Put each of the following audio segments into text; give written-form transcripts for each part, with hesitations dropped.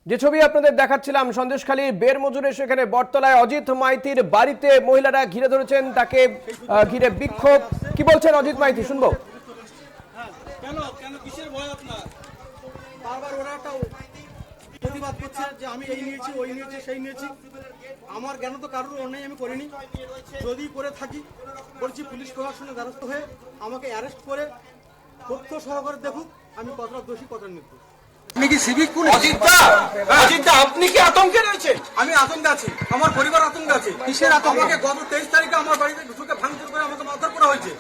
যে ছবি আপনাদের দেখাচ্ছিলাম সন্দেশখালী বের মজুরে, সেখানে বটতলায় অজিত মাইতির বাড়িতে মহিলারা ঘিরে ধরেছেন, তাকে ঘিরে বিক্ষোভ। কি বলছেন অজিত মাইতি, শুনবো। কেন কেন কিসের ভয় আপনার? বারবার ওরা একটা প্রতিবাদ করছে যে আমি এই নিয়েছি, ওই নিয়েছি, সেই নিয়েছি। আমার জ্ঞান তো কারোর অন্যায় আমি করিনি। যদি করে থাকি বলছি পুলিশ প্রশাসনের দ্বারস্থ হয়ে আমাকে অ্যারেস্ট করে তথ্য সহকারে দেখুক আমি কতটা দোষী কতটা নির্দোষ। আপনি কি সিভিক পুলিশ? অজিতদা, আপনি কি আতঙ্কে রয়েছেন? আমি আতঙ্কে আছি, আমার পরিবার আতঙ্কে আছে। কিসের আতঙ্ক? আমাকে গত 23 তারিখে আমার বাড়িতে ঢুকে ভাঙচুর করে আমাকে মারধর করা হয়েছে।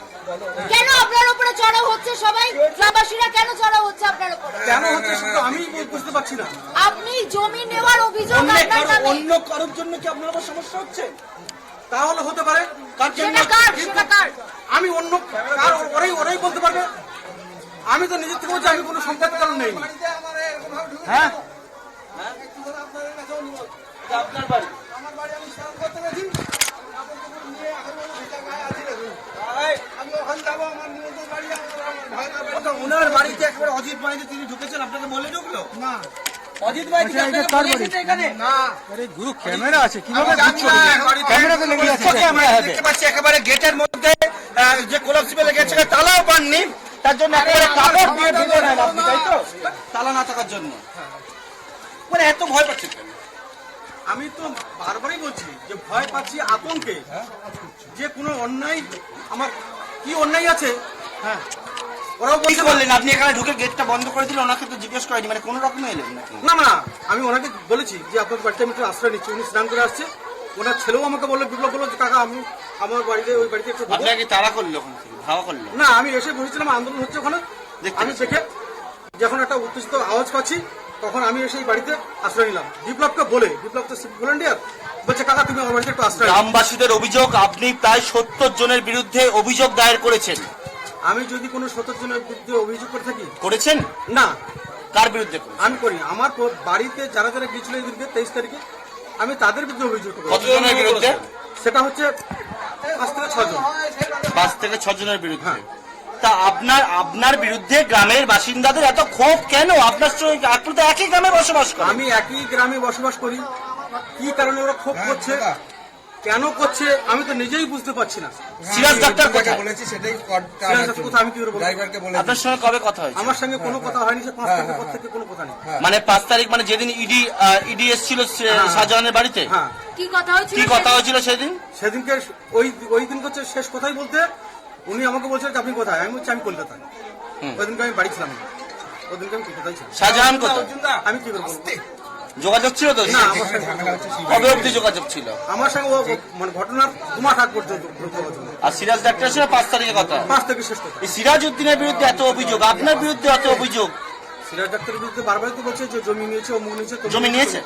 কেন আপনার উপরে চড়াও হচ্ছে? সবাই গ্রামবাসীরা কেন চড়াও হচ্ছে আপনার উপরে? কেন হচ্ছে সেটা আমি বুঝতে পারছি না। আপনি জমি নেওয়ার অভিযোগ আপনার নামে। অন্য কারোর জন্য কি আপনার আবার সমস্যা হচ্ছে? তাহলে হতে পারে। কার জন্য? সেটা কার? আমি অন্য কার, ওরাই বলতে পারবে। আমি তো নিজের থেকে বলছি আমি কোনো সম্পত্তি কারণ নেই। হ্যাঁ, আপনার বাড়ি? আমার বাড়ি আমি স্নান করতে গেছি, আমি ওখানে যাবো, আমার নিজেদের বাড়ি, ওনার বাড়িতে একবার অজিত মাইতি তিনি ঢুকেছেন, আপনাকে বলে ঢুকলো না অজিত মাইতি এখানে? না, আরে গুরু ক্যামেরা আছে, কিভাবে আমি জানি না, ক্যামেরাতে লেগে আছে। ক্যামেরা দেখতে পাচ্ছি একেবারে গেটের মধ্যে যে কোলাপসিবল গেছে, তালাও পাননি, তার জন্য একেবারে কাপড় দিয়ে ঢুকে নেন আপনি, তাই তো? তালা না থাকার জন্য মানে এত ভয় পাচ্ছেন কেন? আমি তো বারবারই বলছি যে ভয় পাচ্ছি আতঙ্কে, যে কোনো অন্যায় আমার কি অন্যায় আছে। হ্যাঁ, ওরাও বলতে বললেন আপনি এখানে ঢুকে গেটটা বন্ধ করে দিলে, ওনাকে তো জিজ্ঞেস করেনি, মানে কোনো রকমে এলেন নাকি? না না, আমি ওনাকে বলেছি যে আপনার বাড়িতে আমি একটু আশ্রয় নিচ্ছি, উনি স্নান করে আসছে। ওনার ছেলেও আমাকে বললো, বিপ্লব বললো যে কাকা আমি আমার বাড়িতে ওই বাড়িতে একটু ঢুকবো। আপনাকে তাড়া করলো, ওখান থেকে ধাওয়া করলো? না, আমি এসে বসেছিলাম, আন্দোলন হচ্ছে ওখানে। আমি দেখে যখন একটা উত্তেজিত আওয়াজ পাচ্ছি তখন আমি এসে এই বাড়িতে আশ্রয় নিলাম। বিপ্লবকে বলে, বিপ্লব তো ভলেন্টিয়ার, বলছে কাকা তুমি আমার বাড়িতে একটু আশ্রয় নিও। গ্রামবাসীদের অভিযোগ আপনি প্রায় 70 জনের বিরুদ্ধে অভিযোগ দায়ের করেছেন। আমি যদি কোনো 70 জনের বিরুদ্ধে অভিযোগ করে থাকি? করেছেন না, কার বিরুদ্ধে করেছেন? আমি করি। আমার বাড়িতে যারা যারা গিয়েছিল এই দিনকে 23 তারিখে, আমি তাদের বিরুদ্ধে অভিযোগ করি। কতজনের বিরুদ্ধে? সেটা হচ্ছে 5 থেকে 6 জন। 5 থেকে 6 জনের বিরুদ্ধে। হ্যাঁ। তা আপনার বিরুদ্ধে গ্রামের বাসিন্দাদের এত ক্ষোভ কেন? আপনার সঙ্গে আপনি তো একই গ্রামে বসবাস করেন। আমি একই গ্রামে বসবাস করি, কি কারণে ওরা ক্ষোভ করছে, কেন করছে আমি তো নিজেই বুঝতে পারছি না। সিরাজ ডাক্তার কোথায়? বলেছি সেটাই সিরাজ ডাক্তার কোথায় আমি কি করে বলবো? ড্রাইভারকে বলে আপনার সঙ্গে কবে কথা হয়েছে? আমার সঙ্গে কোনো কথা হয়নি, সে 5 তারিখের পর থেকে কোনো কথা নেই। মানে 5 তারিখ, মানে যেদিন ইডি এসেছিল শাহজাহানের বাড়িতে? হ্যাঁ, কি কথা হয়েছিল? কি কথা হয়েছিল সেদিন? সেদিনকে ওই দিন হচ্ছে শেষ কথাই বলতে উনি আমাকে বলছেন যে আপনি কোথায়? আমি বলছি আমি কলকাতায়। ওই দিনকে আমি বাড়ি ছিলাম না, ওই দিনকে আমি কলকাতায় ছিলাম। শাহজাহান কোথায়? আমি কি করে বলবো? যোগাযোগ ছিল তো? না, আমার সঙ্গে কবে অব্দি যোগাযোগ ছিল? আমার সঙ্গে ও মানে ঘটনার 2 মাস আগ পর্যন্ত যোগাযোগ। আর সিরাজ ডাক্তার ছিল 5 তারিখে কথা। 5 থেকে শেষ কথা। এই সিরাজ উদ্দিনের বিরুদ্ধে এত অভিযোগ, আপনার বিরুদ্ধে এত অভিযোগ। সিরাজ ডাক্তারের বিরুদ্ধে বারবারই তো বলছে যে জমি নিয়েছে, অমুক নিয়েছে, তমুক জমি নিয়েছে?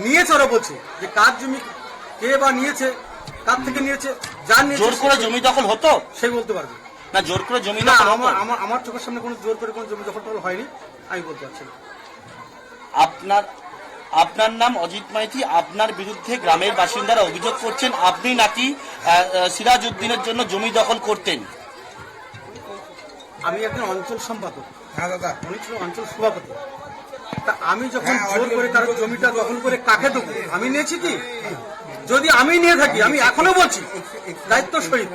নিয়েছে। ওরা বলছে যে কার জমি কে বা নিয়েছে, কার থেকে নিয়েছে, যার নিয়েছে জোর করে জমি দখল হতো? সেই বলতে পারবে না, জোর করে জমি না। দখল হতো? আমার চোখের সামনে কোনো জোর করে কোনো জমি দখল টখল হয়নি, আমি বলতে পারছি না। আপনার নাম অজিত মাইতি, আপনার বিরুদ্ধে গ্রামের বাসিন্দারা অভিযোগ করছেন আপনি নাকি সিরাজ উদ্দিনের জন্য জমি দখল করতেন। আমি একজন অঞ্চল সম্পাদক, হ্যাঁ দাদা, উনি ছিল অঞ্চল সভাপতি। তা আমি যখন জোর করে তার জমিটা দখল করে কাকে দেবো? আমি নিয়েছি কি? যদি আমি নিয়ে থাকি, আমি এখনো বলছি দায়িত্ব সহিত,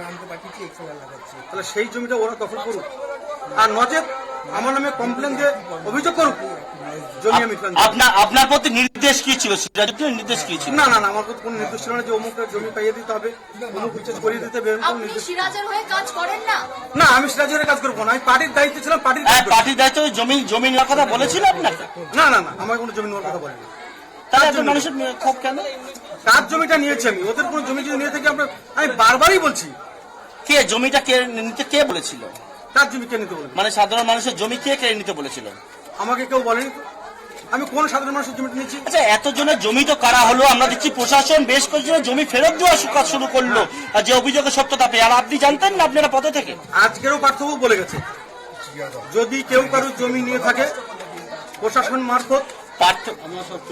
তাহলে সেই জমিটা ওরা দখল করুক, আর নচেত আমার নামে কমপ্লেন দিয়ে অভিযোগ করুক জমি আমি ফেলছি। আপনার প্রতি নির্দেশ কি ছিল? সিরাজ উদ্দিনের নির্দেশ কি ছিল? না না না, আমার কোনো নির্দেশ ছিল না যে অমুক জমি পাইয়ে দিতে হবে, অমুক উচ্ছেদ করিয়ে দিতে হবে, এরকম কোনো আপনি নির্দেশ। সিরাজের হয়ে কাজ করেন না? না, আমি সিরাজের কাজ করবো না, আমি পার্টির দায়িত্বে ছিলাম, পার্টির পার্টির দায়িত্ব জমি নেওয়ার কথা বলেছিল আপনাকে? না না না, আমার কোনো জমি নেওয়ার কথা বলেনি। তাহলে এত মানুষের ক্ষোভ কেন? কার জমিটা নিয়েছি আমি? ওদের কোনো জমি যদি নিয়ে থাকি আমি বারবারই বলছি। কে জমিটা নিতে কে বলেছিল? কার জমি কে নিতে বলবে? মানে সাধারণ মানুষের জমি কে কেড়ে নিতে বলেছিল? আমাকে কেউ বলেনি তো। আমি কোন সাধারণ মানুষের জমিটা নিয়েছি? আচ্ছা, এতজনের জমি তো কারা হলো, আমরা দেখছি প্রশাসন বেশ কয়েকজনের জমি ফেরত দেওয়া কাজ শুরু করলো, আর যে অভিযোগের সত্যতা পেয়ে। আর আপনি জানতেন না? আপনারা পদে থেকে আজকেরও পার্থবাবু বলে গেছে যদি কেউ কারো জমি নিয়ে থাকে প্রশাসন মারফত।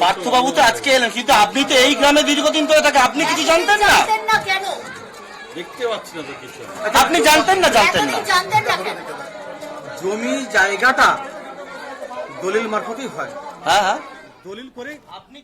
পার্থবাবু তো আজকে এলেন, কিন্তু আপনি তো এই গ্রামে দীর্ঘদিন ধরে থাকে, আপনি কিছু জানতেন না? জানতেন না কেন? দেখতে পাচ্ছি না তো কিছু। আপনি জানতেন না? জানতেন না? এতদিন জানতেন না কেন? জমি জায়গাটা দলিল মারফতই হয়। হ্যাঁ হ্যাঁ, দলিল করে আপনি